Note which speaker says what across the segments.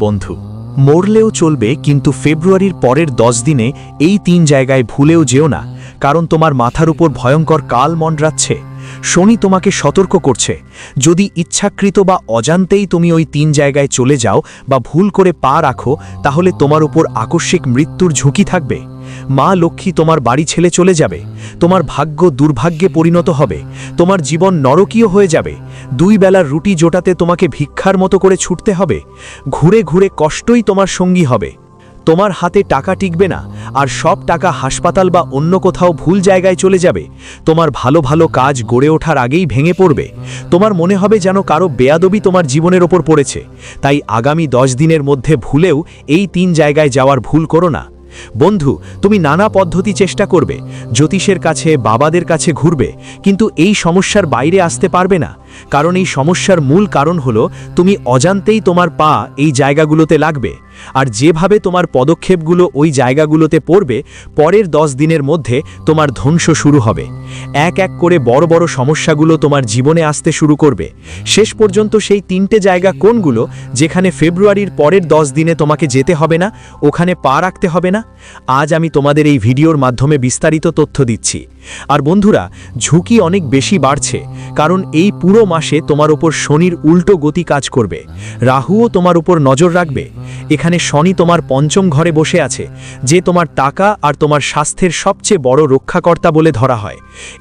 Speaker 1: বন্ধু, মরলেও চলবে, কিন্তু ফেব্রুয়ারির পরের 10 দিনে এই 3 জায়গায় ভুলেও যেও না, কারণ তোমার মাথার উপর ভয়ঙ্কর কাল মন্ডরাচ্ছে। শনি তোমাকে সতর্ক করছে, যদি ইচ্ছাকৃত বা অজান্তেই তুমি ওই 3 জায়গায় চলে যাও বা ভুল করে পা রাখো, তাহলে তোমার উপর আকস্মিক মৃত্যুর ঝুঁকি থাকবে। মা লক্ষ্মী তোমার বাড়ি ছেড়ে চলে যাবে, তোমার ভাগ্য দুর্ভাগ্যে পরিণত হবে, তোমার জীবন নরকীয় হয়ে যাবে। 2 বেলার রুটি জোটাতে তোমাকে ভিক্ষার মতো করে ছুটতে হবে, ঘুরে ঘুরে কষ্টই তোমার সঙ্গী হবে। তোমার হাতে টাকা টিকবে না, আর সব টাকা হাসপাতাল বা অন্য কোথাও ভুল জায়গায় চলে যাবে। তোমার ভালো ভালো কাজ গড়ে ওঠার আগেই ভেঙে পড়বে। তোমার মনে হবে যেন কারো বেয়াদবি তোমার জীবনের ওপর পড়েছে। তাই আগামী 10 দিনের মধ্যে ভুলেও এই 3 জায়গায় যাওয়ার ভুল করো না। বন্ধু, তুমি নানা পদ্ধতি চেষ্টা করবে, জ্যোতিষের কাছে, বাবাদের কাছে ঘুরবে, কিন্তু এই সমস্যার বাইরে আসতে পারবে না। কারণ এই সমস্যার মূল কারণ হলো তুমি অজান্তেই তোমার পা এই জায়গাগুলোতে লাগবে। আর যেভাবে তোমার পদক্ষেপগুলো ওই জায়গাগুলোতে পড়বে, পরের 10 দিনের মধ্যে তোমার ধ্বংস শুরু হবে। এক এক করে বড় বড় সমস্যাগুলো তোমার জীবনে আসতে শুরু করবে। শেষ পর্যন্ত সেই 3টে জায়গা কোনগুলো, যেখানে ফেব্রুয়ারির পরের 10 দিনে তোমাকে যেতে হবে না, ওখানে পা রাখতে হবে না? আজ আমি তোমাদের এই ভিডিওর মাধ্যমে বিস্তারিত তথ্য দিচ্ছি। আর বন্ধুরা, ঝুঁকি অনেক বেশি বাড়ছে, কারণ এই পুরো মাসে তোমার উপর শনির উল্টো গতি কাজ করবে। রাহুও তোমার উপর নজর রাখবে। এখানে শনি তোমার 5ম ঘরে বসে আছে, যে তোমার টাকা আর তোমার স্বাস্থ্যের সবচেয়ে বড় রক্ষাকর্তা বলে ধরা হয়।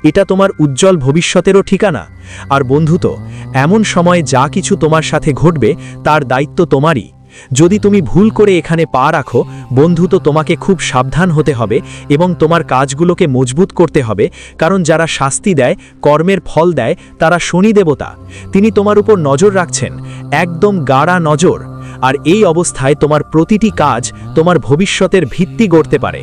Speaker 1: এটা তোমার উজ্জ্বল ভবিষ্যতেরও ঠিকানা। আর বন্ধুত্ব, এমন সময় যা কিছু তোমার সাথে ঘটবে তার দায়িত্ব তোমারই। যদি তুমি ভুল করে এখানে পা রাখো, বন্ধু, তো তোমাকে খুব সাবধান হতে হবে এবং তোমার কাজগুলোকে মজবুত করতে হবে। কারণ যারা শাস্তি দেয়, কর্মের ফল দেয়, তারা শনি দেবতা। তিনি তোমার উপর নজর রাখছেন, একদম গাঢ় নজর। আর এই অবস্থায় তোমার প্রতিটি কাজ তোমার ভবিষ্যতের ভিত্তি গড়তে পারে।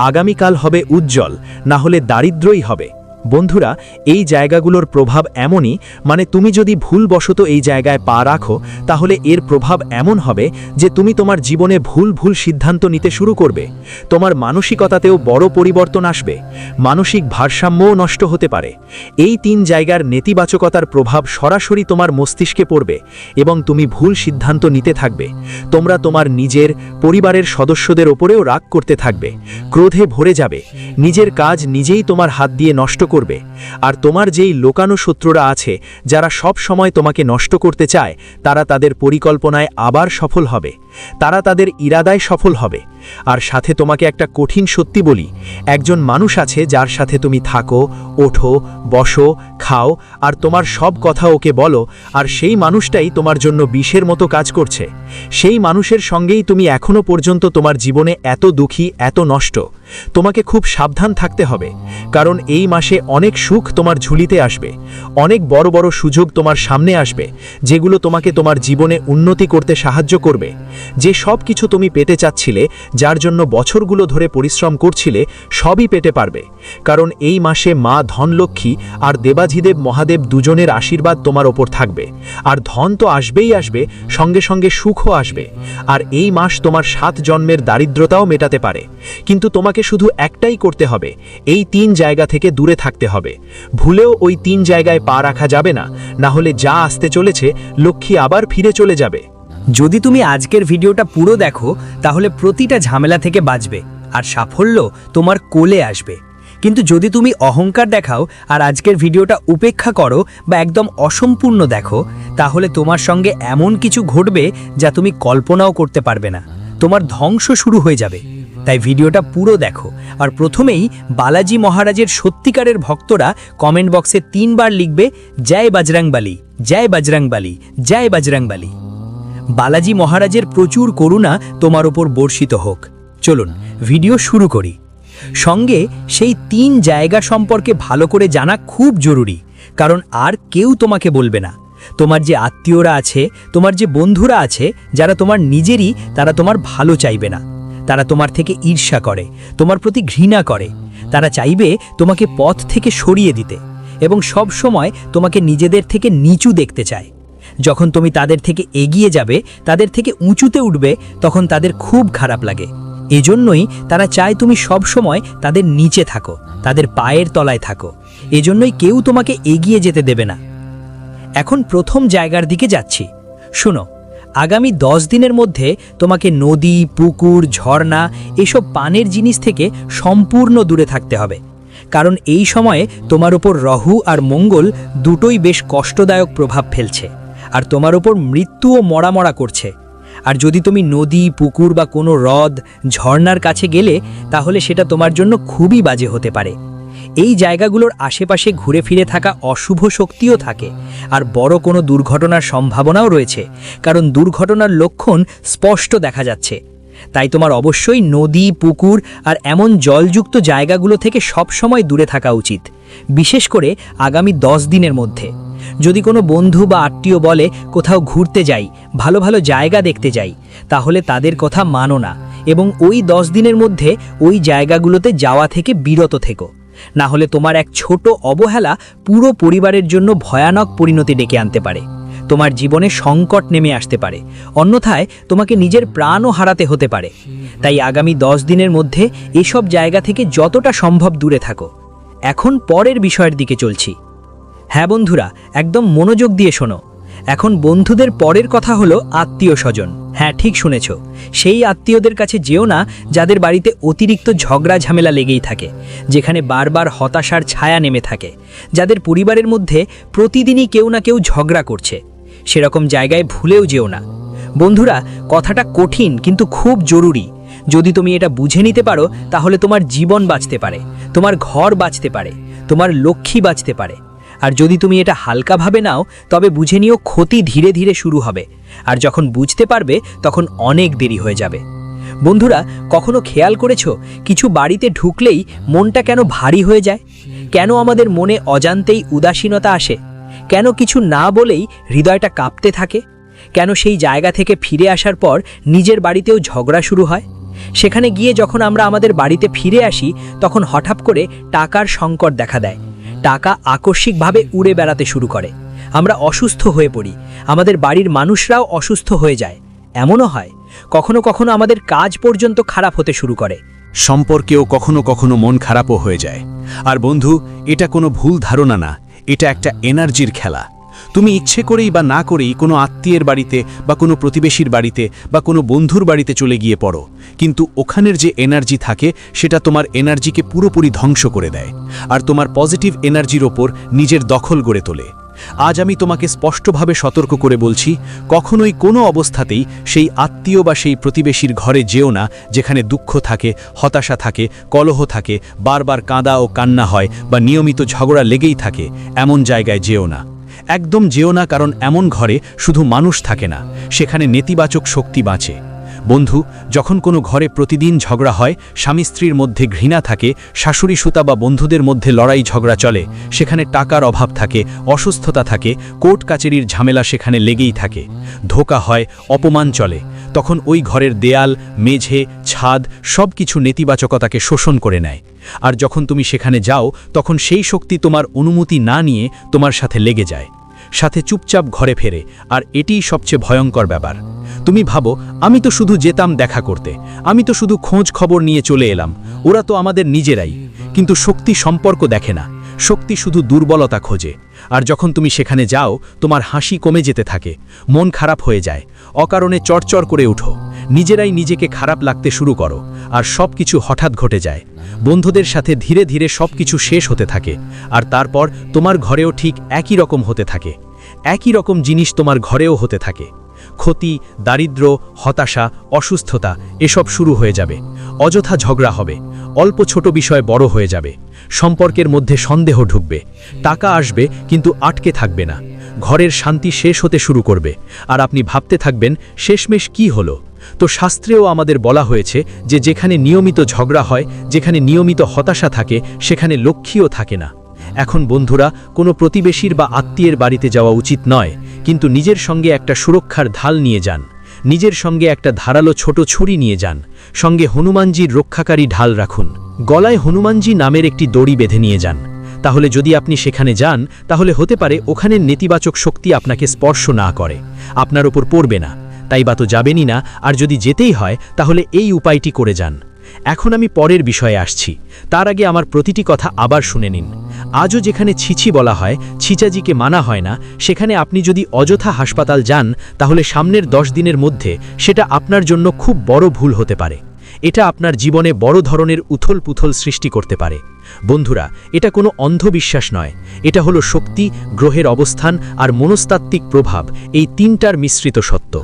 Speaker 1: আগামীকাল হবে উজ্জ্বল, না হলে দারিদ্র্যই হবে। বন্ধুরা, এই জায়গাগুলোর প্রভাব এমনই, মানে তুমি যদি ভুলবশত এই জায়গায় পা রাখো, তাহলে এর প্রভাব এমন হবে যে তুমি তোমার জীবনে ভুল ভুল সিদ্ধান্ত নিতে শুরু করবে। তোমার মানসিকতাতেও বড় পরিবর্তন আসবে, মানসিক ভারসাম্যও নষ্ট হতে পারে। এই 3 জায়গার নেতিবাচকতার প্রভাব সরাসরি তোমার মস্তিষ্কে পড়বে এবং তুমি ভুল সিদ্ধান্ত নিতে থাকবে। তোমরা তোমার নিজের, পরিবারের সদস্যদের ওপরেও রাগ করতে থাকবে, ক্রোধে ভরে যাবে, নিজের কাজ নিজেই তোমার হাত দিয়ে নষ্ট করবে। আর তোমার যেই লোকানো শত্রুরা আছে, যারা সব সময় তোমাকে নষ্ট করতে চায়, তারা তাদের পরিকল্পনায় আবার সফল হবে, তারা তাদের ইরাদায় সফল হবে। আর সাথে তোমাকে একটা কঠিন সত্যি বলি, একজন মানুষ আছে যার সাথে তুমি থাকো, ওঠো, বসো, খাও, আর তোমার সব কথা ওকে বলো, আর সেই মানুষটাই তোমার জন্য বিষের মতো কাজ করছে। সেই মানুষের সঙ্গেই তুমি এখনো পর্যন্ত তোমার জীবনে এত দুঃখী, এত নষ্ট। তোমাকে খুব সাবধান থাকতে হবে, কারণ এই মাসে অনেক সুখ তোমার ঝুলিতে আসবে, অনেক বড় বড় সুযোগ তোমার সামনে আসবে, যেগুলো তোমাকে তোমার জীবনে উন্নতি করতে সাহায্য করবে। যে সব কিছু তুমি পেতে চাচ্ছিলে, যার জন্য বছরগুলো ধরে পরিশ্রম করছিলে, সবই পেতে পারবে। কারণ এই মাসে মা ধনলক্ষ্মী আর দেবাধিদেব মহাদেব দুজনের আশীর্বাদ তোমার ওপর থাকবে। আর ধন তো আসবেই আসবে, সঙ্গে সঙ্গে সুখও আসবে। আর এই মাস তোমার 7 জন্মের দারিদ্রতাও মেটাতে পারে। কিন্তু তোমাকে শুধু একটাই করতে হবে, এই 3 জায়গা থেকে দূরে থাকতে হবে। ভুলেও ওই 3 জায়গায় পা রাখা যাবে না, না হলে যা আসতে চলেছে, লক্ষ্মী আবার ফিরে চলে যাবে।
Speaker 2: যদি তুমি আজকের ভিডিওটা পুরো দেখো, তাহলে প্রতিটা ঝামেলা থেকে বাঁচবে আর সাফল্য তোমার কোলে আসবে। কিন্তু যদি তুমি অহংকার দেখাও আর আজকের ভিডিওটা উপেক্ষা করো বা একদম অসম্পূর্ণ দেখো, তাহলে তোমার সঙ্গে এমন কিছু ঘটবে যা তুমি কল্পনাও করতে পারবে না। তোমার ধ্বংস শুরু হয়ে যাবে। তাই ভিডিওটা পুরো দেখো। আর প্রথমেই বালাজি মহারাজের সত্যিকারের ভক্তরা কমেন্ট বক্সে 3 বার লিখবে, জয় বজরংবলী, জয় বজরংবলী, জয় বজরংবলী। বালাজি মহারাজের প্রচুর করুণা তোমার উপর বর্ষিত হোক। চলুন ভিডিও শুরু করি। সঙ্গে সেই 3 জায়গা সম্পর্কে ভালো করে জানা খুব জরুরি, কারণ আর কেউ তোমাকে বলবে না। তোমার যে আত্মীয়রা আছে, তোমার যে বন্ধুরা আছে, যারা তোমার নিজেরই, তারা তোমার ভালো চাইবে না। তারা তোমার থেকে ঈর্ষা করে, তোমার প্রতি ঘৃণা করে। তারা চাইবে তোমাকে পথ থেকে সরিয়ে দিতে এবং সব সময় তোমাকে নিজেদের থেকে নিচু দেখতে চায়। যখন তুমি তাদের থেকে এগিয়ে যাবে, তাদের থেকে উঁচুতে উঠবে, তখন তাদের খুব খারাপ লাগে। এজন্যই তারা চায় তুমি সব সময় তাদের নিচে থাকো, তাদের পায়ের তলায় থাকো। এজন্যই কেউ তোমাকে এগিয়ে যেতে দেবে না। এখন প্রথম জায়গার দিকে যাচ্ছি। শুনো, আগামী 10 দিনের মধ্যে তোমাকে নদী, পুকুর, ঝর্ণা এসব পানের জিনিস থেকে সম্পূর্ণ দূরে থাকতে হবে, কারণ এই সময়ে তোমার উপর রাহু আর মঙ্গল দুটোই বেশ কষ্টদায়ক প্রভাব ফেলছে, আর তোমার উপর মৃত্যুও মরা করছে। আর যদি তুমি নদী, পুকুর বা কোনো হ্রদ, ঝর্ণার কাছে গেলে তাহলে সেটা তোমার জন্য খুবই বাজে হতে পারে। এই জায়গাগুলোর আশেপাশে ঘুরে ফিরে থাকা অশুভ শক্তিও থাকে, আর বড় কোনো দুর্ঘটনার সম্ভাবনাও রয়েছে, কারণ দুর্ঘটনার লক্ষণ স্পষ্ট দেখা যাচ্ছে। তাই তোমার অবশ্যই নদী, পুকুর আর এমন জলযুক্ত জায়গাগুলো থেকে সবসময় দূরে থাকা উচিত, বিশেষ করে আগামী 10 দিনের মধ্যে। যদি কোনো বন্ধু বা আত্মীয় বলে কোথাও ঘুরতে যাই, ভালো ভালো জায়গা দেখতে যাই, তাহলে তাদের কথা মানো না এবং ওই 10 দিনের মধ্যে ওই জায়গাগুলোতে যাওয়া থেকে বিরত থেকো। না হলে তোমার এক ছোট অবহেলা পুরো পরিবারের জন্য ভয়ানক পরিণতি ডেকে আনতে পারে। তোমার জীবনে সংকট নেমে আসতে পারে, অন্যথায় তোমাকে নিজের প্রাণও হারাতে হতে পারে। তাই আগামী 10 দিনের মধ্যে এসব জায়গা থেকে যতটা সম্ভব দূরে থাকো। এখন পরের বিষয়ের দিকে চলছি। হ্যাঁ বন্ধুরা, একদম মনোযোগ দিয়ে শোনো। এখন বন্ধুদের পরের কথা হলো আত্মীয় স্বজন। হ্যাঁ, ঠিক শুনেছ, সেই আত্মীয়দের কাছে যেও না যাদের বাড়িতে অতিরিক্ত ঝগড়া ঝামেলা লেগেই থাকে, যেখানে বারবার হতাশার ছায়া নেমে থাকে, যাদের পরিবারের মধ্যে প্রতিদিনই কেউ না কেউ ঝগড়া করছে। সেরকম জায়গায় ভুলেও যেও না। বন্ধুরা, কথাটা কঠিন কিন্তু খুব জরুরি। যদি তুমি এটা বুঝে নিতে পারো তাহলে তোমার জীবন বাঁচতে পারে, তোমার ঘর বাঁচতে পারে, তোমার লক্ষ্মী বাঁচতে পারে। আর যদি তুমি এটা হালকাভাবে নাও তবে বুঝে নিও ক্ষতি ধীরে ধীরে শুরু হবে, আর যখন বুঝতে পারবে তখন অনেক দেরি হয়ে যাবে। বন্ধুরা, কখনো খেয়াল করেছো কিছু বাড়িতে ঢুকলেই মনটা কেন ভারী হয়ে যায়? কেন আমাদের মনে অজান্তেই উদাসীনতা আসে? কেন কিছু না বলেই হৃদয়টা কাঁপতে থাকে? কেন সেই জায়গা থেকে ফিরে আসার পর নিজের বাড়িতেও ঝগড়া শুরু হয়? সেখানে গিয়ে যখন আমরা আমাদের বাড়িতে ফিরে আসি তখন হঠাৎ করে টাকার সংকট দেখা দেয়। টাকা আকস্মিকভাবে উড়ে বেড়াতে শুরু করে। আমরা অসুস্থ হয়ে পড়ি, আমাদের বাড়ির মানুষরাও অসুস্থ হয়ে যায়। এমনও হয় কখনো কখনো আমাদের কাজ পর্যন্ত খারাপ হতে শুরু করে।
Speaker 1: সম্পর্কেও কখনো কখনো মন খারাপও হয়ে যায়। আর বন্ধু, এটা কোনো ভুল ধারণা না, এটা একটা এনার্জির খেলা। তুমি ইচ্ছে করেই বা না করেই কোনো আত্মীয়ের বাড়িতে বা কোনো প্রতিবেশীর বাড়িতে বা কোনো বন্ধুর বাড়িতে চলে গিয়ে পড়ো, কিন্তু ওখানের যে এনার্জি থাকে সেটা তোমার এনার্জিকে পুরোপুরি ধ্বংস করে দেয়, আর তোমার পজিটিভ এনার্জির ওপর নিজের দখল গড়ে তোলে। আজ আমি তোমাকে স্পষ্টভাবে সতর্ক করে বলছি, কখনোই কোনো অবস্থাতেই সেই আত্মীয় বা সেই প্রতিবেশীর ঘরে যেও না যেখানে দুঃখ থাকে, হতাশা থাকে, কলহ থাকে, বারবার কাঁদা ও কান্না হয় বা নিয়মিত ঝগড়া লেগেই থাকে। এমন জায়গায় যেও না, একদম যেও না, কারণ এমন ঘরে শুধু মানুষ থাকে না, সেখানে নেতিবাচক শক্তি বাঁচে। বন্ধু, যখন কোনো ঘরে প্রতিদিন ঝগড়া হয়, স্বামী স্ত্রীর মধ্যে ঘৃণা থাকে, শাশুড়ি সুতা বা বন্ধুদের মধ্যে লড়াই ঝগড়া চলে, সেখানে টাকার অভাব থাকে, অসুস্থতা থাকে, কোর্ট কাচারির ঝামেলা সেখানে লেগেই থাকে, ধোঁকা হয়, অপমান চলে, তখন ওই ঘরের দেয়াল, মেঝে, ছাদ সব কিছু নেতিবাচকতাকে শোষণ করে নেয়। আর যখন তুমি সেখানে যাও তখন সেই শক্তি তোমার অনুমতি না নিয়ে তোমার সাথে লেগে যায়, সাথে চুপচাপ ঘরে ফেরে। আর এটিই সবচেয়ে ভয়ঙ্কর ব্যাপার। তুমি ভাবো, আমি তো শুধু যেতাম দেখা করতে, আমি তো শুধু খোঁজ খবর নিয়ে চলে এলাম, ওরা তো আমাদের নিজেরাই। কিন্তু শক্তি সম্পর্ক দেখে না, শক্তি শুধু দুর্বলতা খোঁজে। আর যখন তুমি সেখানে যাও তোমার হাসি কমে যেতে থাকে, মন খারাপ হয়ে যায়, অকারণে চড়চড় করে উঠো, নিজেরাই নিজেকে খারাপ লাগতে শুরু করো, আর সব কিছু হঠাৎ ঘটে যায়। বন্ধুদের সাথে ধীরে ধীরে সব কিছু শেষ হতে থাকে, আর তারপর তোমার ঘরেও ঠিক একই রকম হতে থাকে। একই রকম জিনিস তোমার ঘরেও হতে থাকে। ক্ষতি, দারিদ্র্য, হতাশা, অসুস্থতা এসব শুরু হয়ে যাবে। অযথা ঝগড়া হবে, অল্প ছোট বিষয় বড় হয়ে যাবে, সম্পর্কের মধ্যে সন্দেহ ঢুকবে, টাকা আসবে কিন্তু আটকে থাকবে না, ঘরের শান্তি শেষ হতে শুরু করবে। আর আপনি ভাবতে থাকবেন শেষমেশ কি হলো? তো শাস্ত্রেও আমাদের বলা হয়েছে যে যেখানে নিয়মিত ঝগড়া হয়, যেখানে নিয়মিত হতাশা থাকে, সেখানে লক্ষ্মীও থাকে না। এখন বন্ধুরা, কোনো প্রতিবেশীর বা আত্মীয়ের বাড়িতে যাওয়া উচিত নয়, কিন্তু নিজের সঙ্গে একটা সুরক্ষার ঢাল নিয়ে যান, নিজের সঙ্গে একটা ধারালো ছোট ছুরি নিয়ে যান, সঙ্গে হনুমানজির রক্ষাকারী ঢাল রাখুন, গলায় হনুমানজি নামের একটি দড়ি বেঁধে নিয়ে যান। তাহলে যদি আপনি সেখানে যান তাহলে হতে পারে ওখানের নেতিবাচক শক্তি আপনাকে স্পর্শ না করে, আপনার উপর পড়বে না। তাই বা তো যাবেনই না, আর যদি যেতেই হয় তাহলে এই উপায়টি করে যান। এখন আমি পরের বিষয়ে আসছি, তার আগে আমার প্রতিটি কথা আবার শুনে নিন। আজও যেখানে ছিছি বলা হয়, ছিচাজিকে মানা হয় না, সেখানে আপনি যদি অযথা হাসপাতাল যান, তাহলে সামনের 10 দিনের মধ্যে সেটা আপনার জন্য খুব বড় ভুল হতে পারে। এটা আপনার জীবনে বড় ধরনের উথল-পুথল সৃষ্টি করতে পারে। বন্ধুরা, এটা কোনো অন্ধবিশ্বাস নয়, এটা হলো শক্তি, গ্রহের অবস্থান আর মনস্তাত্ত্বিক প্রভাব, এই তিনটার মিশ্রিত সত্য।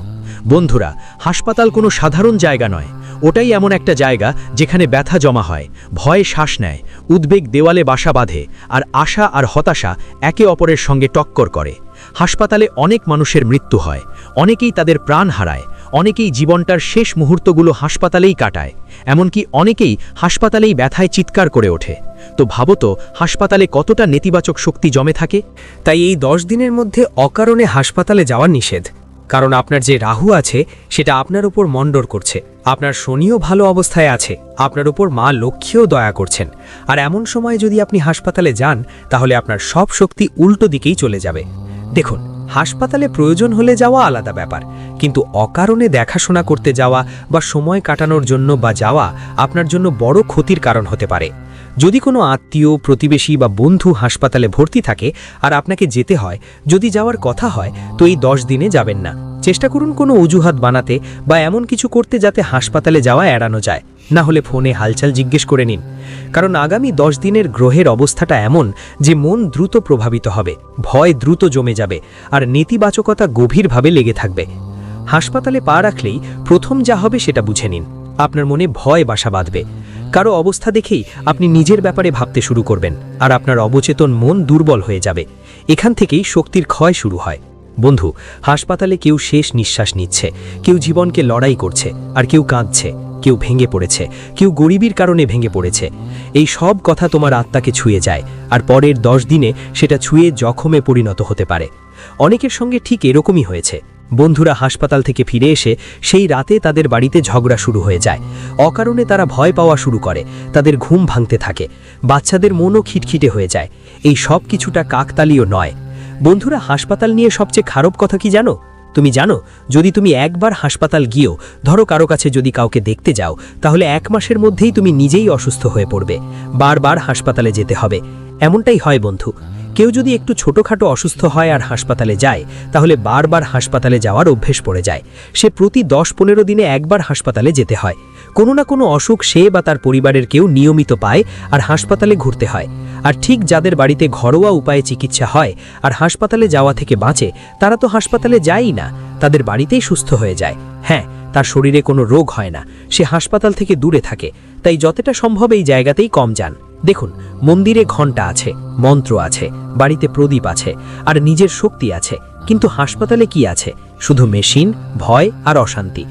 Speaker 1: বন্ধুরা, হাসপাতাল কোনো সাধারণ জায়গা নয়, ওটাই এমন একটা জায়গা যেখানে ব্যথা জমা হয়, ভয় শ্বাস নেয়, উদ্বেগ দেওয়ালে বাসা বাঁধে, আর আশা আর হতাশা একে অপরের সঙ্গে টক্কর করে। হাসপাতালে অনেক মানুষের মৃত্যু হয়, অনেকেই তাদের প্রাণ হারায়, অনেকেই জীবনটার শেষ মুহূর্তগুলো হাসপাতালেই কাটায়, এমনকি অনেকেই হাসপাতালেই ব্যথায় চিৎকার করে ওঠে। তো ভাবো তো, হাসপাতালে কতটা নেতিবাচক শক্তি জমে থাকে।
Speaker 2: তাই এই 10 দিনের মধ্যে অকারণে হাসপাতালে যাওয়া নিষেধ। কারণ আপনার যে রাহু আছে সেটা আপনার উপর মণ্ডর করছে, আপনার শনিও ভালো অবস্থায় আছে, আপনার উপর মা লক্ষ্মীও দয়া করছেন। আর এমন সময় যদি আপনি হাসপাতালে যান, তাহলে আপনার সব শক্তি উল্টো দিকেই চলে যাবে। দেখুন, হাসপাতালে প্রয়োজন হলে যাওয়া আলাদা ব্যাপার, কিন্তু অকারণে দেখাশোনা করতে যাওয়া বা সময় কাটানোর জন্য বা যাওয়া আপনার জন্য বড় ক্ষতির কারণ হতে পারে। যদি কোনো আত্মীয়, প্রতিবেশী বা বন্ধু হাসপাতালে ভর্তি থাকে আর আপনাকে যেতে হয়, যদি যাওয়ার কথা হয়, তো এই 10 দিনে যাবেন না। চেষ্টা করুন কোনো অজুহাত বানাতে বা এমন কিছু করতে যাতে হাসপাতালে যাওয়া এড়ানো যায়। না হলে ফোনে হালচাল জিজ্ঞেস করে নিন, কারণ আগামী 10 দিনের গ্রহের অবস্থাটা এমন যে মন দ্রুত প্রভাবিত হবে, ভয় দ্রুত জমে যাবে, আর নেতিবাচকতা গভীরভাবে লেগে থাকবে। হাসপাতালে পা রাখলেই প্রথম যা হবে সেটা বুঝে নিন। আপনার মনে ভয় বাসা বাঁধবে, কারো অবস্থা দেখেই আপনি নিজের ব্যাপারে ভাবতে শুরু করবেন, আর আপনার অবচেতন মন দুর্বল হয়ে যাবে। এখান থেকেই শক্তির ক্ষয় শুরু হয়। বন্ধু, হাসপাতালে কেউ শেষ নিঃশ্বাস নিচ্ছে, কেউ জীবনকে লড়াই করছে, আর কেউ কাঁদছে, কেউ ভেঙে পড়েছে, কেউ গরিবের কারণে ভেঙে পড়েছে। এই সব কথা তোমার আত্মাকে ছুঁয়ে যায়, আর পরের 10 দিনে সেটা ছুঁয়ে জখমে পরিণত হতে পারে। অনেকের সঙ্গে ঠিক এরকমই হয়েছে। বন্ধুরা হাসপাতাল থেকে ফিরে এসে সেই রাতে তাদের বাড়িতে ঝগড়া শুরু হয়ে যায়, অকারণে তারা ভয় পাওয়া শুরু করে, তাদের ঘুম ভাঙতে থাকে, বাচ্চাদের মনও খিটখিটে হয়ে যায়। এই সব কিছুটা কাকতালীয় নয়। বন্ধুরা, হাসপাতাল নিয়ে সবচেয়ে খারাপ কথা কি জানো? তুমি জানো, যদি তুমি একবার হাসপাতাল গিয়েও ধরো কারো কাছে যদি কাউকে দেখতে যাও, তাহলে 1 মাসের মধ্যেই তুমি নিজেই অসুস্থ হয়ে পড়বে, বারবার হাসপাতালে যেতে হবে। এমনটাই হয় বন্ধু। কেউ যদি একটু ছোটখাটো অসুস্থ হয় আর হাসপাতালে যায়, তাহলে বারবার হাসপাতালে যাওয়ার অভ্যেস পড়ে যায়। সে প্রতি 10-15 দিনে একবার হাসপাতালে যেতে হয়। কোনো না কোনো অসুখ সে বা তার পরিবারের কেউ নিয়মিত পায় আর হাসপাতালে ঘুরতে হয়। আর ঠিক যাদের বাড়িতে ঘরোয়া উপায়ে চিকিৎসা হয় আর হাসপাতালে যাওয়া থেকে বাঁচে, তারা তো হাসপাতালে যায়ই না, তাদের বাড়িতেই সুস্থ হয়ে যায়। হ্যাঁ, তার শরীরে কোনো রোগ হয় না, সে হাসপাতাল থেকে দূরে থাকে। তাই যতটা সম্ভব এই জায়গাতেই কম যান। দেখুন, মন্দিরে ঘণ্টা আছে, মন্ত্র আছে, বাড়িতে প্রদীপ আছে, আর নিজের শক্তি আছে, কিন্তু হাসপাতালে কি আছে? শুধু মেশিন, ভয় আর অশান্তি।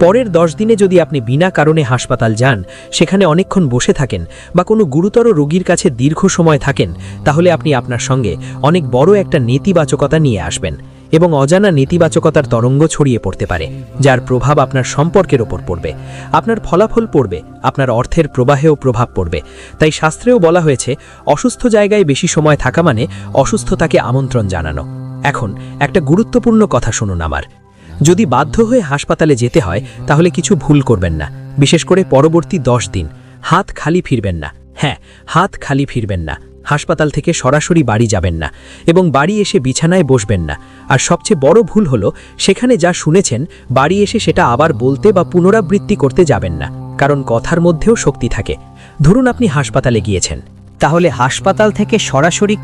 Speaker 2: পরের 10 দিনে যদি আপনি বিনা কারণে হাসপাতাল যান, সেখানে অনেকক্ষণ বসে থাকেন বা কোনো গুরুতর রোগীর কাছে দীর্ঘ সময় থাকেন, তাহলে আপনি আপনার সঙ্গে অনেক বড় একটা নেতিবাচকতা নিয়ে আসবেন, এবং অজানা নেতিবাচকতার তরঙ্গ ছড়িয়ে পড়তে পারে, যার প্রভাব আপনার সম্পর্কের ওপর পড়বে, আপনার ফলাফল পড়বে, আপনার অর্থের প্রবাহেও প্রভাব পড়বে। তাই শাস্ত্রেও বলা হয়েছে, অসুস্থ জায়গায় বেশি সময় থাকা মানে অসুস্থতাকে আমন্ত্রণ জানানো। এখন একটা গুরুত্বপূর্ণ কথা শুনুন আমার। যদি বাধ্য হয়ে হাসপাতালে যেতে হয়, তাহলে কিছু ভুল করবেন না। বিশেষ করে পরবর্তী 10 দিন হাত খালি ফিরবেন না। হ্যাঁ, হাত খালি ফিরবেন না। হাসপাতাল থেকে সরাসরি বাড়ি যাবেন না, এবং বাড়ি এসে বিছানায় বসবেন না। আর সবচেয়ে বড় ভুল হলো, সেখানে যা শুনেছেন বাড়ি এসে সেটা আবার বলতে বা পুনরাবৃত্তি করতে যাবেন না, কারণ কথার মধ্যেও শক্তি থাকে। ধরুন আপনি হাসপাতালে গিয়েছেন,
Speaker 3: তাহলে হাসপাতাল থেকে সরাসরি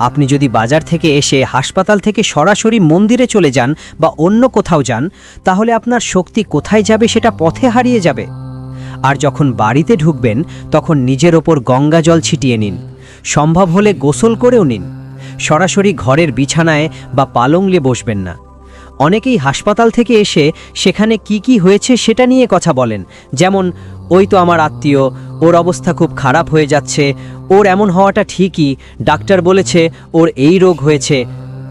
Speaker 3: আপনি যদি বাজার থেকে এসে হাসপাতাল থেকে সরাসরি মন্দিরে চলে যান বা অন্য কোথাও যান, তাহলে আপনার শক্তি কোথায় যাবে সেটা পথে হারিয়ে যাবে। আর যখন বাড়িতে ঢুকবেন, তখন নিজের ওপর গঙ্গা জল ছিটিয়ে নিন, সম্ভব হলে গোসল করেও নিন। সরাসরি ঘরের বিছানায় বা পালঙ্গে বসবেন না। অনেকেই হাসপাতাল থেকে এসে সেখানে কি হয়েছে সেটা নিয়ে কথা বলেন, যেমন ওই তো আমার আত্মীয়, ওর অবস্থা খুব খারাপ হয়ে যাচ্ছে, ওর এমন হওয়াটা ঠিকই, ডাক্তার বলেছে ওর এই রোগ হয়েছে।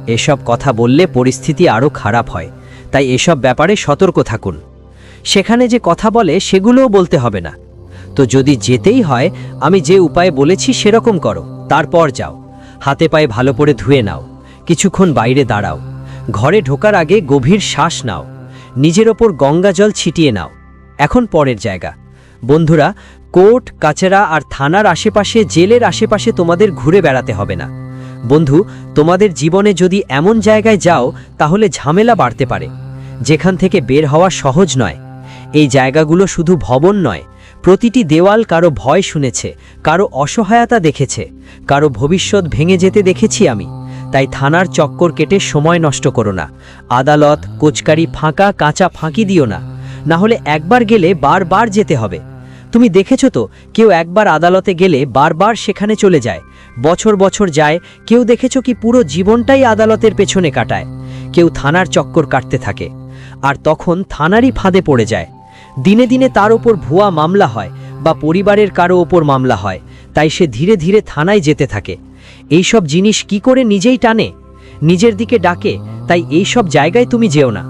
Speaker 3: এসব কথা বললে পরিস্থিতি আরও খারাপ হয়। তাই এসব ব্যাপারে সতর্ক থাকুন। সেখানে যে কথা বলে সেগুলোও বলতে হবে না। তো যদি যেতেই হয়, আমি যে উপায় বলেছি সেরকম করো, তারপর যাও। হাতে পায়ে ভালো করে ধুয়ে নাও, কিছুক্ষণ বাইরে দাঁড়াও, ঘরে ঢোকার আগে গভীর শ্বাস নাও, নিজের ওপর গঙ্গা জল ছিটিয়ে নাও। এখন পরের জায়গা, বন্ধুরা, কোর্ট কাচারা আর থানার আশেপাশে, জেলের আশেপাশে তোমাদের ঘুরে বেড়াতে হবে না। বন্ধু, তোমাদের জীবনে যদি এমন জায়গায় যাও তাহলে ঝামেলা বাড়তে পারে, যেখান থেকে বের হওয়া সহজ নয়। এই জায়গাগুলো শুধু ভবন নয়, প্রতিটি দেওয়াল কারো ভয় শুনেছে, কারো অসহায়তা দেখেছে, কারো ভবিষ্যৎ ভেঙে যেতে দেখেছি আমি। তাই থানার চক্কর কেটে সময় নষ্ট করো না। আদালত, কোচকারি, ফাঁকা কাঁচা ফাঁকি দিও না, না হলে একবার গেলে বারবার যেতে হবে। তুমি দেখেছো তো, কেউ একবার আদালতে গেলে বারবার সেখানে চলে যায়, বছর বছর যায়। কেউ দেখেছো কি পুরো জীবনটাই আদালতের পেছনে কাটায়। কেউ থানার চক্কর কাটতে থাকে, আর তখন থানারই ফাঁদে পড়ে যায়। দিনে দিনে তার ওপর ভুয়া মামলা হয় বা পরিবারের কারো ওপর মামলা হয়, তাই সে ধীরে ধীরে থানায় যেতে থাকে। এইসব জিনিস কি করে নিজেই টানে, নিজের দিকে ডাকে। তাই এইসব জায়গায় তুমি যেও না,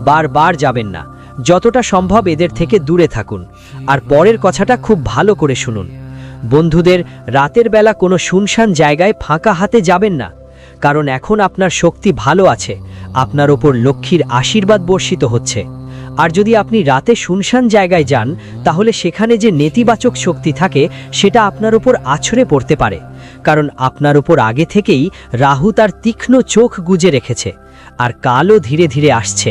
Speaker 3: বারবার যাবেন না। যতটা সম্ভব এদের থেকে দূরে থাকুন। আর পরের কথাটা খুব ভালো করে শুনুন। বন্ধুদের, রাতের বেলা কোনো শুনশান জায়গায় ফাঁকা হাতে যাবেন না, কারণ এখন আপনার শক্তি ভালো আছে, আপনার ওপর লক্ষ্মীর আশীর্বাদ বর্ষিত হচ্ছে। আর যদি আপনি রাতে শুনশান জায়গায় যান, তাহলে সেখানে যে নেতিবাচক শক্তি থাকে সেটা আপনার ওপর আছড়ে পড়তে পারে, কারণ আপনার ওপর আগে থেকেই রাহু তার তীক্ষ্ণ চোখ গুজে রেখেছে, আর কালও ধীরে ধীরে আসছে।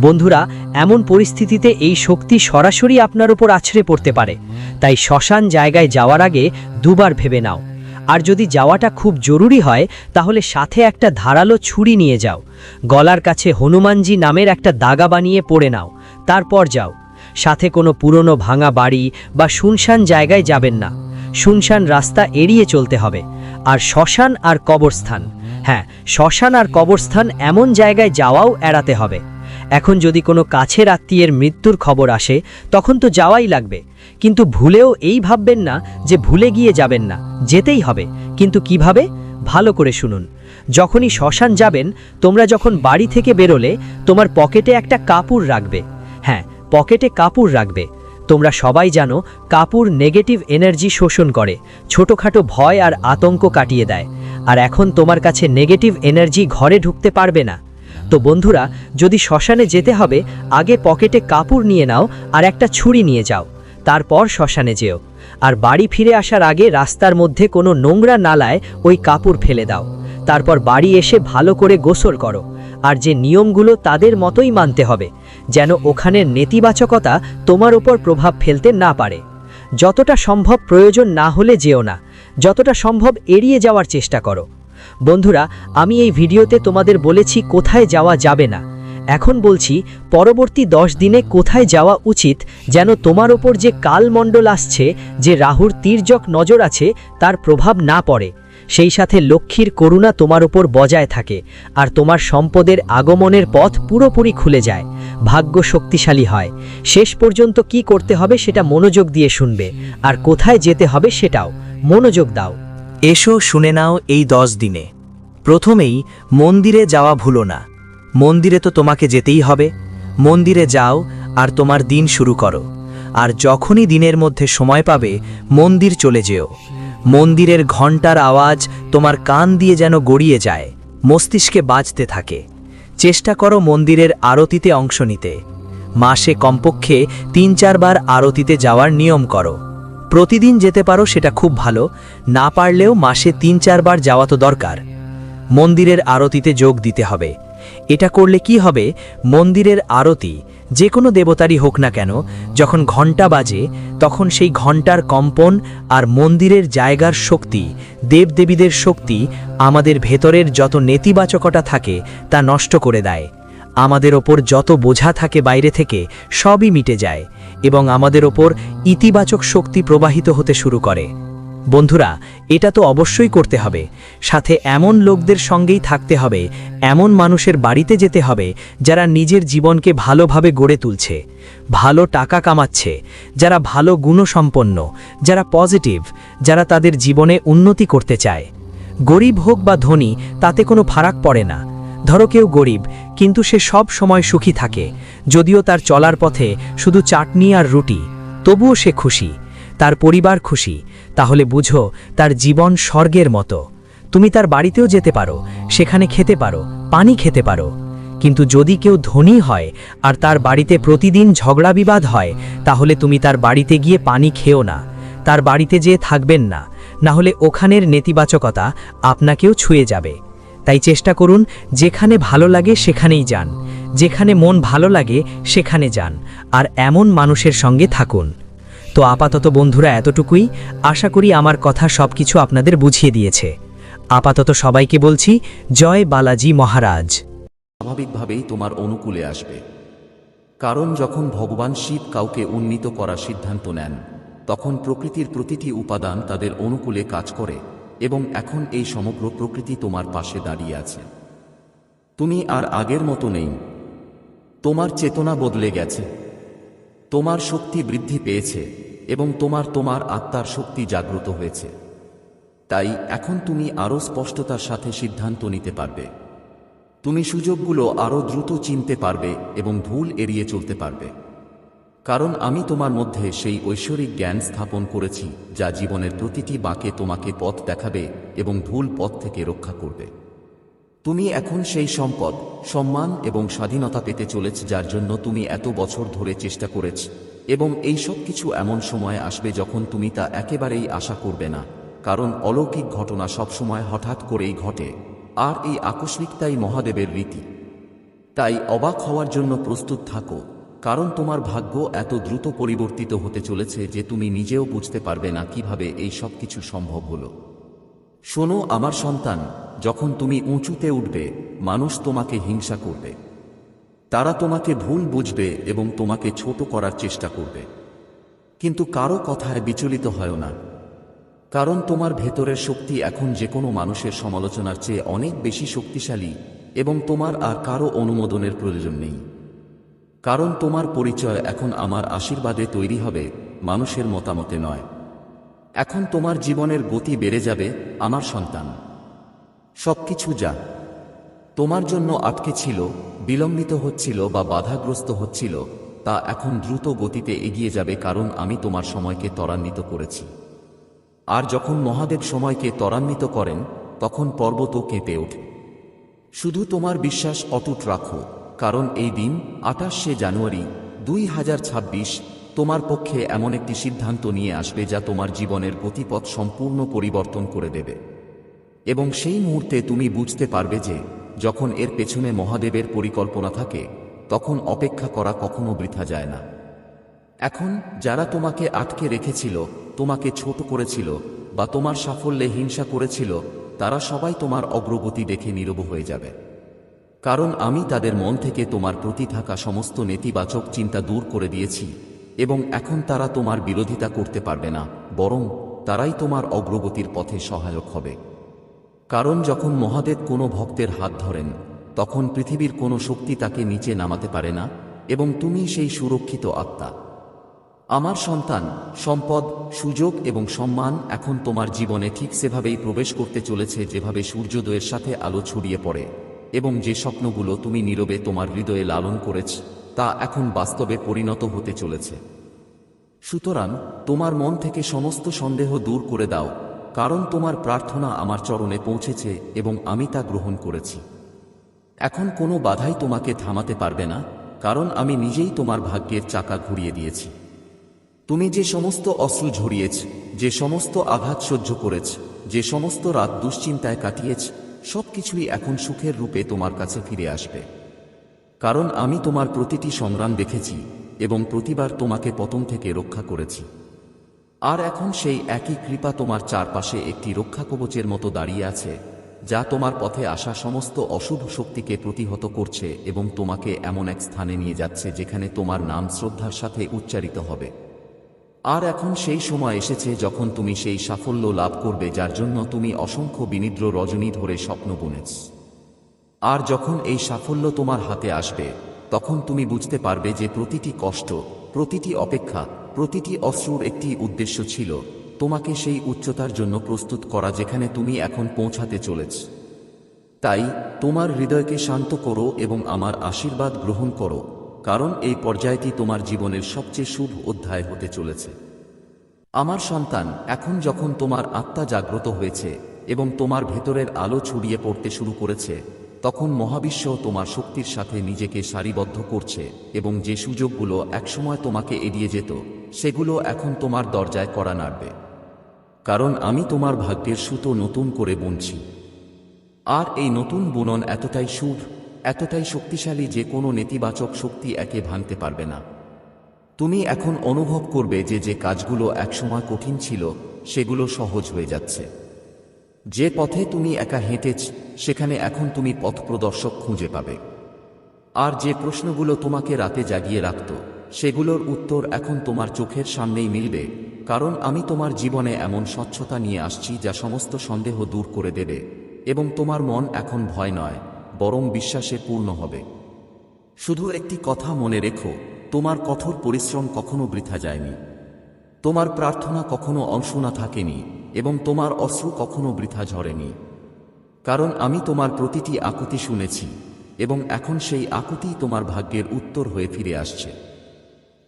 Speaker 3: বন্ধুরা, এমন পরিস্থিতিতে এই শক্তি সরাসরি আপনার ওপর আছড়ে পড়তে পারে। তাই শ্মশান জায়গায় যাওয়ার আগে দুবার ভেবে নাও। আর যদি যাওয়াটা খুব জরুরি হয়, তাহলে সাথে একটা ধারালো ছুরি নিয়ে যাও। গলার কাছে হনুমানজি নামের একটা দাগা বানিয়ে পড়ে নাও, তারপর যাও। সাথে কোনো পুরনো ভাঙা বাড়ি বা শুনশান জায়গায় যাবেন না। শুনশান রাস্তা এড়িয়ে চলতে হবে। আর শ্মশান আর কবরস্থান, হ্যাঁ, শ্মশান আর কবরস্থান এমন জায়গায় যাওয়াও এড়াতে হবে। এখন যদি কোনো কাছের আত্মীয়ের মৃত্যুর খবর আসে, তখন তো যাওয়াই লাগবে। কিন্তু ভুলেও এই ভাববেন না যে ভুলে গিয়ে যাবেন না, যেতেই হবে। কিন্তু কিভাবে? ভালো করে শুনুন। যখনই শ্মশান যাবেন, তোমরা যখন বাড়ি থেকে বেরোলে, তোমার পকেটে একটা কাপড় রাখবে। হ্যাঁ, পকেটে কাপড় রাখবে। তোমরা সবাই জানো, কাপড় নেগেটিভ এনার্জি শোষণ করে, ছোটখাটো ভয় আর আতঙ্ক কাটিয়ে দেয়। আর এখন তোমার কাছে নেগেটিভ এনার্জি ঘরে ঢুকতে পারবে না। তো বন্ধুরা, যদি শ্মশানে যেতে হবে, আগে পকেটে কাপড় নিয়ে নাও আর একটা ছুরি নিয়ে যাও, তারপর শ্মশানে যেও। আর বাড়ি ফিরে আসার আগে রাস্তার মধ্যে কোনো নোংরা নালায় ওই কাপড় ফেলে দাও। তারপর বাড়ি এসে ভালো করে গোসল করো। আর যে নিয়মগুলো তাদের মতোই মানতে হবে, যেন ওখানের নেতিবাচকতা তোমার উপর প্রভাব ফেলতে না পারে। যতটা সম্ভব প্রয়োজন না হলে যেও না, যতটা সম্ভব এড়িয়ে যাওয়ার চেষ্টা করো। বন্ধুরা, আমি এই ভিডিওতে তোমাদের বলেছি কোথায় যাওয়া যাবে না। এখন বলছি পরবর্তী 10 দিনে কোথায় যাওয়া উচিত, যেন তোমার ওপর যে কালমণ্ডল আসছে, যে রাহুর তির্যক নজর আছে, তার প্রভাব না পড়ে। সেই সাথে লক্ষ্মীর করুণা তোমার ওপর বজায় থাকে, আর তোমার সম্পদের আগমনের পথ পুরোপুরি খুলে যায়, ভাগ্য শক্তিশালী হয়। শেষ পর্যন্ত কি করতে হবে সেটা মনোযোগ দিয়ে শুনবে, আর কোথায় যেতে হবে সেটাও মনোযোগ দাও।
Speaker 1: এসো শুনে নাও এই 10 দিনে। প্রথমেই মন্দিরে যাওয়া ভুলো না। মন্দিরে তো তোমাকে যেতেই হবে। মন্দিরে যাও আর তোমার দিন শুরু করো। আর যখনই দিনের মধ্যে সময় পাবে, মন্দির চলে যেও। মন্দিরের ঘণ্টার আওয়াজ তোমার কান দিয়ে যেন গড়িয়ে যায়, মস্তিষ্কে বাজতে থাকে। চেষ্টা করো মন্দিরের আরতিতে অংশ নিতে। মাসে কমপক্ষে 3-4 বার আরতিতে যাওয়ার নিয়ম করো। প্রতিদিন যেতে পারো সেটা খুব ভালো, না পারলেও মাসে 3-4 বার যাওয়া তো দরকার। মন্দিরের আরতিতে যোগ দিতে হবে। এটা করলে কি হবে, মন্দিরের আরতি যে কোনো দেবতারই হোক না কেন, যখন ঘণ্টা বাজে, তখন সেই ঘণ্টার কম্পন আর মন্দিরের জায়গার শক্তি, দেবদেবীদের শক্তি আমাদের ভেতরের যত নেতিবাচকতা থাকে তা নষ্ট করে দেয়। আমাদের ওপর যত বোঝা থাকে বাইরে থেকে, সবই মিটে যায় এবং আমাদের ওপর ইতিবাচক শক্তি প্রবাহিত হতে শুরু করে। বন্ধুরা, এটা তো অবশ্যই করতে হবে। সাথে এমন লোকদের সঙ্গেই থাকতে হবে, এমন মানুষের বাড়িতে যেতে হবে যারা নিজের জীবনকে ভালোভাবে গড়ে তুলছে, ভালো টাকা কামাচ্ছে, যারা ভালো গুণসম্পন্ন, যারা পজিটিভ, যারা তাদের জীবনে উন্নতি করতে চায়। গরিব হোক বা ধনী, তাতে কোনো ফারাক পড়ে না। ধরো কেউ গরিব, কিন্তু সে সব সময় সুখী থাকে, যদিও তার চলার পথে শুধু চাটনি আর রুটি, তবুও সে খুশি, তার পরিবার খুশি। তাহলে বুঝো, তার জীবন স্বর্গের মতো। তুমি তার বাড়িতেও যেতে পারো, সেখানে খেতে পারো, পানি খেতে পারো।
Speaker 2: কিন্তু যদি কেউ ধনী হয় আর তার বাড়িতে প্রতিদিন ঝগড়া বিবাদ হয়, তাহলে তুমি তার বাড়িতে গিয়ে পানি খেও না, তার বাড়িতে যেয়ে থাকবেন না, না হলে ওখানের নেতিবাচকতা আপনাকেও ছুঁয়ে যাবে। তাই চেষ্টা করুন যেখানে ভালো লাগে সেখানেই যান, যেখানে মন ভালো লাগে সেখানে যান, আর এমন মানুষের সঙ্গে থাকুন। তো আপাতত বন্ধুরা এতটুকুই, আশা করি আমার কথা সবকিছু আপনাদের বুঝিয়ে দিয়েছে। আপাতত সবাইকে বলছি জয় বালাজি মহারাজ।
Speaker 4: স্বাভাবিকভাবেই তোমার অনুকূলে আসবে। কারণ যখন ভগবান শিব কাউকে উন্নীত করার সিদ্ধান্ত নেন, তখন প্রকৃতির প্রতিটি উপাদান তাদের অনুকূলে কাজ করে, এবং এখন এই সমগ্র প্রকৃতি তোমার পাশে দাঁড়িয়ে আছে। তুমি আর আগের মতো নেই। তোমার চেতনা বদলে গেছে, তোমার শক্তি বৃদ্ধি পেয়েছে, এবং তোমার আত্মার শক্তি জাগ্রত হয়েছে। তাই এখন তুমি আরও স্পষ্টতার সাথে সিদ্ধান্ত নিতে পারবে। তুমি সুযোগগুলো আরও দ্রুত চিনতে পারবে এবং ভুল এড়িয়ে চলতে পারবে। কারণ আমি তোমার মধ্যে সেই ঐশ্বরিক জ্ঞান স্থাপন করেছি যা জীবনের প্রতিটি বাঁকে তোমাকে পথ দেখাবে এবং ভুল পথ থেকে রক্ষা করবে। তুমি এখন সেই সম্পদ, সম্মান এবং স্বাধীনতা পেতে চলেছ যার জন্য তুমি এত বছর ধরে চেষ্টা করেছ, এবং এই সব কিছু এমন সময় আসবে যখন তুমি তা একেবারেই আশা করবে না। কারণ অলৌকিক ঘটনা সবসময় হঠাৎ করেই ঘটে, আর এই আকস্মিকতাই মহাদেবের রীতি। তাই অবাক হওয়ার জন্য প্রস্তুত থাকো, কারণ তোমার ভাগ্য এত দ্রুত পরিবর্তিত হতে চলেছে যে তুমি নিজেও বুঝতে পারবে না কিভাবে এই সব কিছু সম্ভব হলো। শোনো আমার সন্তান, যখন তুমি উঁচুতে উঠবে, মানুষ তোমাকে হিংসা করবে। তারা তোমাকে ভুল বুঝবে এবং তোমাকে ছোট করার চেষ্টা করবে। কিন্তু কারো কথায় বিচলিত হয় না, কারণ তোমার ভেতরের শক্তি এখন যে কোনো মানুষের সমালোচনার চেয়ে অনেক বেশি শক্তিশালী, এবং তোমার আর কারো অনুমোদনের প্রয়োজন নেই। কারণ তোমার পরিচয় এখন আমার আশীর্বাদে তৈরি হবে, মানুষের মতামতে নয়। এখন তোমার জীবনের গতি বেড়ে যাবে আমার সন্তান। সবকিছু যা তোমার জন্য আটকে ছিল, বিলম্বিত হচ্ছিল বা বাধাগ্রস্ত হচ্ছিল, তা এখন দ্রুত গতিতে এগিয়ে যাবে, কারণ আমি তোমার সময়কে ত্বরান্বিত করেছি। আর যখন মহাদেব সময়কে ত্বরান্বিত করেন, তখন পর্বতও কেঁপে ওঠে। শুধু তোমার বিশ্বাস অটুট রাখো, কারণ এই দিন 28শে জানুয়ারি 2026 তোমার পক্ষে এমন একটি সিদ্ধান্ত নিয়ে আসবে যা তোমার জীবনের গতিপথ সম্পূর্ণ পরিবর্তন করে দেবে। এবং সেই মুহূর্তে তুমি বুঝতে পারবে যে যখন এর পেছনে মহাদেবের পরিকল্পনা থাকে, তখন অপেক্ষা করা কখনো বৃথা যায় না। এখন যারা তোমাকে আটকে রেখেছিল, তোমাকে ছোট করেছিল বা তোমার সাফল্যে হিংসা করেছিল, তারা সবাই তোমার অগ্রগতি দেখে নীরব হয়ে যাবে। কারণ আমি তাদের মন থেকে তোমার প্রতি থাকা সমস্ত নেতিবাচক চিন্তা দূর করে দিয়েছি, এবং এখন তারা তোমার বিরোধিতা করতে পারবে না, বরং তারাই তোমার অগ্রগতির পথে সহায়ক হবে। কারণ যখন মহাদেব কোনো ভক্তের হাত ধরেন, তখন পৃথিবীর কোনো শক্তি তাকে নিচে নামাতে পারে না, এবং তুমি সেই সুরক্ষিত আত্মা। আমার সন্তান, সম্পদ, সুযোগ এবং সম্মান এখন তোমার জীবনে ঠিক সেভাবেই প্রবেশ করতে চলেছে যেভাবে সূর্যোদয়ের সাথে আলো ছড়িয়ে পড়ে, এবং যে স্বপ্নগুলো তুমি নীরবে তোমার হৃদয়ে লালন করেছ, তা এখন বাস্তবে পরিণত হতে চলেছে। সুতরাং তোমার মন থেকে সমস্ত সন্দেহ দূর করে দাও, কারণ তোমার প্রার্থনা আমার চরণে পৌঁছেছে এবং আমি তা গ্রহণ করেছি। এখন কোনো বাধাই তোমাকে থামাতে পারবে না, কারণ আমি নিজেই তোমার ভাগ্যের চাকা ঘুরিয়ে দিয়েছি। তুমি যে সমস্ত অশ্রু ঝরিয়েছ, যে সমস্ত আঘাত সহ্য করেছ, যে সমস্ত রাত দুশ্চিন্তায় কাটিয়েছ, সবকিছুই এখন সুখের রূপে তোমার কাছে ফিরে আসবে। কারণ আমি তোমার প্রতিটি সংগ্রাম দেখেছি এবং প্রতিবার তোমাকে পতন থেকে রক্ষা করেছি। আর এখন সেই একই কৃপা তোমার চারপাশে একটি রক্ষাকবচের মতো দাঁড়িয়ে আছে, যা তোমার পথে আসা সমস্ত অশুভ শক্তিকে প্রতিহত করছে এবং তোমাকে এমন এক স্থানে নিয়ে যাচ্ছে যেখানে তোমার নাম শ্রদ্ধার সাথে উচ্চারিত হবে। আর এখন সেই সময় এসেছে যখন তুমি সেই সাফল্য লাভ করবে যার জন্য তুমি অসংখ্য বিনিদ্র রজনী ধরে স্বপ্ন বুনেছ। আর যখন এই সাফল্য তোমার হাতে আসবে, তখন তুমি বুঝতে পারবে যে প্রতিটি কষ্ট, প্রতিটি অপেক্ষা, প্রতিটি অশ্রুর একটি উদ্দেশ্য ছিল, তোমাকে সেই উচ্চতার জন্য প্রস্তুত করা যেখানে তুমি এখন পৌঁছাতে চলেছ। তাই তোমার হৃদয়কে শান্ত করো এবং আমার আশীর্বাদ গ্রহণ করো, কারণ এই পর্যায়টি তোমার জীবনের সবচেয়ে শুভ অধ্যায় হতে চলেছে। আমার সন্তান, এখন যখন তোমার আত্মা জাগ্রত হয়েছে এবং তোমার ভেতরের আলো ছড়িয়ে পড়তে শুরু করেছে, তখন মহাবিশ্ব তোমার শক্তির সাথে নিজেকে সারিবদ্ধ করছে এবং যে সুযোগগুলো একসময় তোমাকে এড়িয়ে যেত সেগুলো এখন তোমার দরজায় কড়া নাড়বে। কারণ আমি তোমার ভাগ্যের সুতো নতুন করে বুনছি। আর এই নতুন বুনন এতটাই শুভ, এতটাই শক্তিশালী যে কোনো নেতিবাচক শক্তি একে ভাঙতে পারবে না। তুমি এখন অনুভব করবে যে যে কাজগুলো একসময় কঠিন ছিল সেগুলো সহজ হয়ে যাচ্ছে। যে পথে তুমি একা হেঁটেছ সেখানে এখন তুমি পথ প্রদর্শক খুঁজে পাবে। আর যে প্রশ্নগুলো তোমাকে রাতে জাগিয়ে রাখত সেগুলোর উত্তর এখন তোমার চোখের সামনেই মিলবে। কারণ আমি তোমার জীবনে এমন স্বচ্ছতা নিয়ে আসছি যা সমস্ত সন্দেহ দূর করে দেবে এবং তোমার মন এখন ভয় নয় বরং বিশ্বাসে পূর্ণ হবে। শুধু একটি কথা মনে রেখো, তোমার কঠোর পরিশ্রম কখনো বৃথা যায়নি, তোমার প্রার্থনা কখনো অনশোনা থাকেনি এবং তোমার অশ্রু কখনো বৃথা ঝরেনি। কারণ আমি তোমার প্রতিটি আকুতি শুনেছি এবং এখন সেই আকুতি তোমার ভাগ্যের উত্তর হয়ে ফিরে আসছে।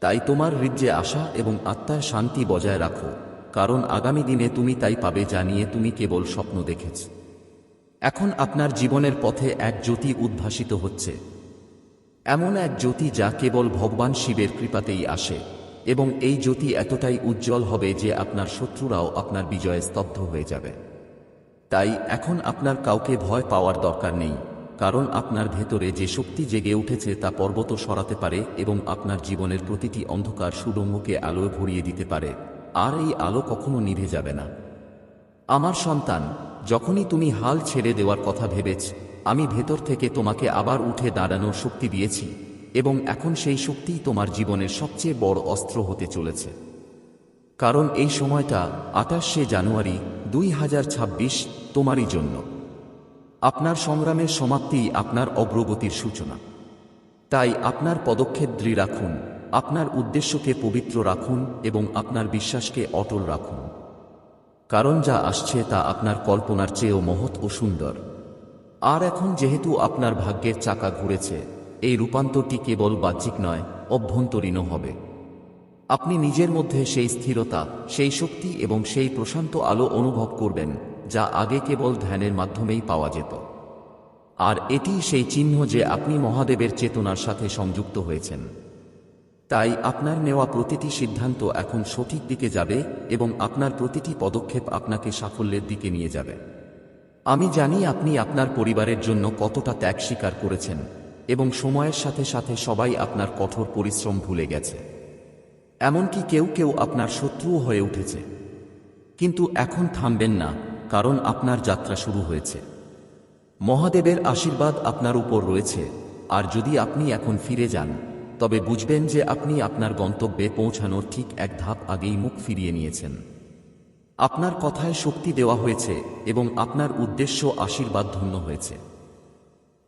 Speaker 4: তাই তোমার হৃদয়ে আশা এবং আত্মার শান্তি বজায় রাখো, কারণ আগামী দিনে তুমি তাই পাবে যা নিয়ে তুমি কেবল স্বপ্ন দেখেছ। এখন আপনার জীবনের পথে এক জ্যোতি উদ্ভাসিত হচ্ছে, এমন এক জ্যোতি যা কেবল ভগবান শিবের কৃপাতেই আসে এবং এই জ্যোতি এতটাই উজ্জ্বল হবে যে আপনার শত্রুরাও আপনার বিজয়ে স্তব্ধ হয়ে যাবে। তাই এখন আপনার কাউকে ভয় পাওয়ার দরকার নেই, কারণ আপনার ভেতরে যে শক্তি জেগে উঠেছে তা পর্বত সরাতে পারে এবং আপনার জীবনের প্রতিটি অন্ধকার সুড়ঙ্গকে আলোয় ভরিয়ে দিতে পারে, আর এই আলো কখনো নিভে যাবে না। আমার সন্তান, যখনই তুমি হাল ছেড়ে দেওয়ার কথা ভেবেছ, আমি ভেতর থেকে তোমাকে আবার উঠে দাঁড়ানোর শক্তি দিয়েছি এবং এখন সেই শক্তিই তোমার জীবনের সবচেয়ে বড় অস্ত্র হতে চলেছে। কারণ এই সময়টা 28শে জানুয়ারি 2026 তোমারই জন্য। আপনার সংগ্রামের সমাপ্তিই আপনার অগ্রগতির সূচনা। তাই আপনার পদক্ষেপ দৃঢ় রাখুন, আপনার উদ্দেশ্যকে পবিত্র রাখুন এবং আপনার বিশ্বাসকে অটল রাখুন। কারণ যা আসছে তা আপনার কল্পনার চেয়েও মহৎ ও সুন্দর। আর এখন যেহেতু আপনার ভাগ্যের চাকা ঘুরেছে, এই রূপান্তরটি কেবল বাহ্যিক নয়, অভ্যন্তরীণও হবে। আপনি নিজের মধ্যে সেই স্থিরতা, সেই শক্তি এবং সেই প্রশান্ত আলো অনুভব করবেন যা আগে কেবল ধ্যানের মাধ্যমেই পাওয়া যেত। আর এটি সেই চিহ্ন যে আপনি মহাদেবের চেতনার সাথে সংযুক্ত হয়েছেন। তাই আপনার নেওয়া প্রতিটি সিদ্ধান্ত এখন সঠিক দিকে যাবে এবং আপনার প্রতিটি পদক্ষেপ আপনাকে সাফল্যের দিকে নিয়ে যাবে। আমি জানি আপনি আপনার পরিবারের জন্য কতটা ত্যাগ স্বীকার করেছেন এবং সময়ের সাথে সাথে সবাই আপনার কঠোর পরিশ্রম ভুলে গেছে। এমনকি কেউ কেউ আপনার শত্রুও হয়ে উঠেছে। কিন্তু এখন থামবেন না, কারণ আপনার যাত্রা শুরু হয়েছে। মহাদেবের আশীর্বাদ আপনার উপর রয়েছে, আর যদি আপনি এখন ফিরে যান তবে বুঝবেন যে আপনি আপনার গন্তব্যে পৌঁছানোর ঠিক এক ধাপ আগেই মুখ ফিরিয়ে নিয়েছেন। আপনার কথায় শক্তি দেওয়া হয়েছে এবং আপনার উদ্দেশ্য আশীর্বাদ ধন্য হয়েছে।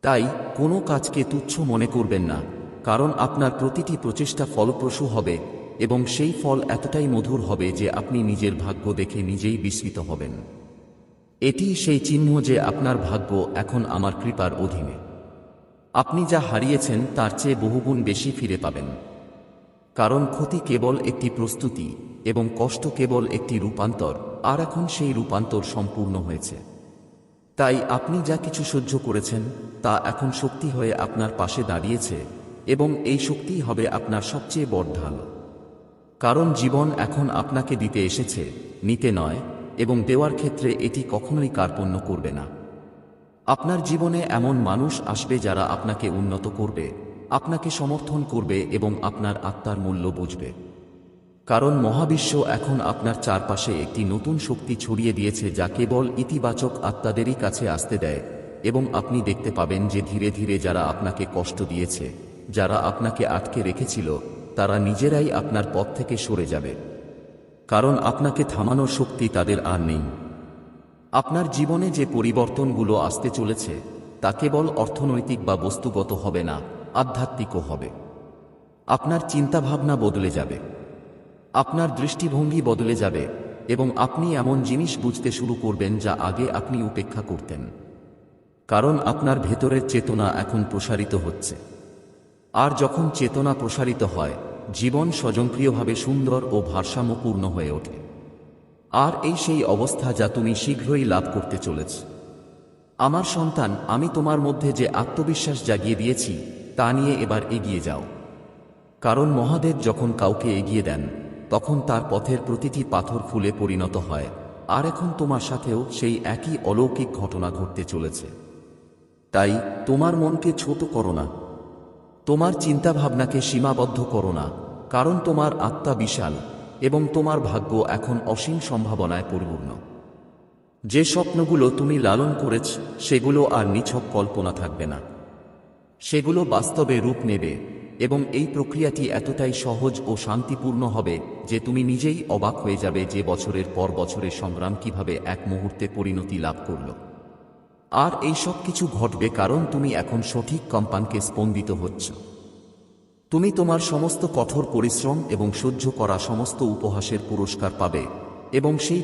Speaker 4: তাই কোনো কাজকে তুচ্ছ মনে করবেন না, কারণ আপনার প্রতিটি প্রচেষ্টা ফলপ্রসূ হবে এবং সেই ফল এতটাই মধুর হবে যে আপনি নিজের ভাগ্য দেখে নিজেই বিস্মিত হবেন। এটি সেই চিহ্ন যে আপনার ভাগ্য এখন আমার কৃপার অধীনে। আপনি যা হারিয়েছেন তার চেয়ে বহুগুণ বেশি ফিরে পাবেন। কারণ ক্ষতি কেবল একটি প্রস্তুতি এবং কষ্ট কেবল একটি রূপান্তর, আর এখন সেই রূপান্তর সম্পূর্ণ হয়েছে। তাই আপনি যা কিছু সহ্য করেছেন তা এখন শক্তি হয়ে আপনার পাশে দাঁড়িয়েছে এবং এই শক্তিই হবে আপনার সবচেয়ে বড় ঢাল। কারণ জীবন এখন আপনাকে দিতে এসেছে, নিতে নয়, এবং দেওয়ার ক্ষেত্রে এটি কখনোই কার্পণ্য করবে না। আপনার জীবনে এমন মানুষ আসবে যারা আপনাকে উন্নত করবে, আপনাকে সমর্থন করবে এবং আপনার আত্মার মূল্য বুঝবে। কারণ মহাবিশ্ব এখন আপনার চারপাশে একটি নতুন শক্তি ছড়িয়ে দিয়েছে যা কেবল ইতিবাচক আত্মাদেরই কাছে আসতে দেয় এবং আপনি দেখতে পাবেন যে ধীরে ধীরে যারা আপনাকে কষ্ট দিয়েছে, যারা আপনাকে আটকে রেখেছিল, তারা নিজেরাই আপনার পথ থেকে সরে যাবে। কারণ আপনাকে থামানোর শক্তি তাদের আর নেই। আপনার জীবনে যে পরিবর্তনগুলো আসতে চলেছে তা কেবল অর্থনৈতিক বা বস্তুগত হবে না, আধ্যাত্মিকও হবে। আপনার চিন্তাভাবনা বদলে যাবে, আপনার দৃষ্টিভঙ্গি বদলে যাবে এবং আপনি এমন জিনিস বুঝতে শুরু করবেন যা আগে আপনি উপেক্ষা করতেন। কারণ আপনার ভেতরের চেতনা এখন প্রসারিত হচ্ছে। আর যখন চেতনা প্রসারিত হয়, জীবন স্বয়ংক্রিয়ভাবে সুন্দর ও ভারসাম্যপূর্ণ হয়ে ওঠে। আর এই সেই অবস্থা যা তুমি শীঘ্রই লাভ করতে চলেছ। আমার সন্তান, আমি তোমার মধ্যে যে আত্মবিশ্বাস জাগিয়ে দিয়েছি তা নিয়ে এবার এগিয়ে যাও। কারণ মহাদেব যখন কাউকে এগিয়ে দেন তখন তার পথের প্রতিটি পাথর ফুলে পরিণত হয়। আর এখন তোমার সাথেও সেই একই অলৌকিক ঘটনা ঘটতে চলেছে। তাই তোমার মনকে ছোট করো না, তোমার চিন্তাভাবনাকে সীমাবদ্ধ করো না, কারণ তোমার আত্মা বিশাল এবং তোমার ভাগ্য এখন অসীম সম্ভাবনায় পরিপূর্ণ। যে স্বপ্নগুলো তুমি লালন করেছ সেগুলো আর নিছক কল্পনা থাকবে না, সেগুলো বাস্তবে রূপ নেবে এবং এই প্রক্রিয়াটি এতটাই সহজ ও শান্তিপূর্ণ হবে যে তুমি নিজেই অবাক হয়ে যাবে যে বছরের পর বছরের সংগ্রাম কিভাবে এক মুহূর্তে পরিণতি লাভ করল। আর এই সব কিছু ঘটবে কারণ তুমি এখন সঠিক কম্পাঙ্কে স্পন্দিত হচ্ছ। তুমি তোমার সমস্ত কঠোর পরিশ্রম এবং সহ্য করা সমস্ত উপহাসের পুরস্কার পাবে এবং সেই